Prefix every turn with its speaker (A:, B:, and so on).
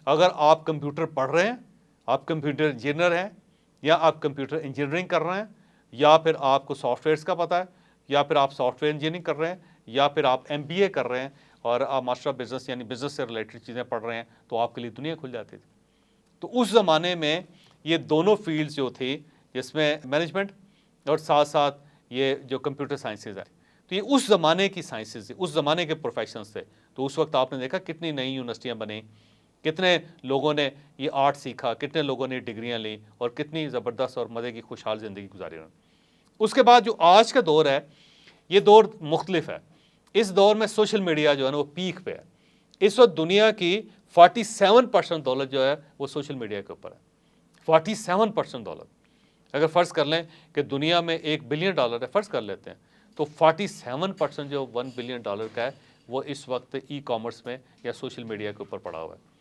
A: अगर आप कंप्यूटर पढ़ रहे हैं, आप कंप्यूटर इंजीनियर हैं, या आप कंप्यूटर इंजीनियरिंग कर रहे हैं, या फिर आपको सॉफ्टवेयर्स का पता है, या फिर आप सॉफ्टवेयर इंजीनियरिंग कर रहे हैं, या फिर आप MBA कर रहे हैं और आप मास्टर ऑफ बिजनेस यानी बिजनेस से रिलेटेड चीज़ें पढ़ रहे हैं, तो आपके लिए दुनिया खुल जाती थी। तो उस ज़माने में ये दोनों फील्ड्स जो थी, जिसमें मैनेजमेंट और साथ साथ ये जो कंप्यूटर साइंसेज है, तो ये उस ज़माने की साइंसेज थी, उस ज़माने के प्रोफेशंस थे। तो उस वक्त आपने देखा कितनी नई यूनिवर्सिटियाँ बनी, कितने लोगों ने ये आर्ट सीखा, कितने लोगों ने डिग्रियाँ ली और कितनी ज़बरदस्त और मज़े की खुशहाल ज़िंदगी गुजारी उन्होंने। उसके बाद जो आज का दौर है, ये दौर मुख्तलिफ है। इस दौर में सोशल मीडिया जो है ना वो पीक पे है। इस वक्त दुनिया की 47% दौलत जो है वो सोशल मीडिया के ऊपर है। 47% दौलत, अगर फ़र्ज़ कर लें कि दुनिया में $1 बिलियन है, फ़र्ज़ कर लेते हैं, तो 47% जो $1 बिलियन का है वो इस वक्त ई कॉमर्स में या सोशल मीडिया के ऊपर पड़ा हुआ है।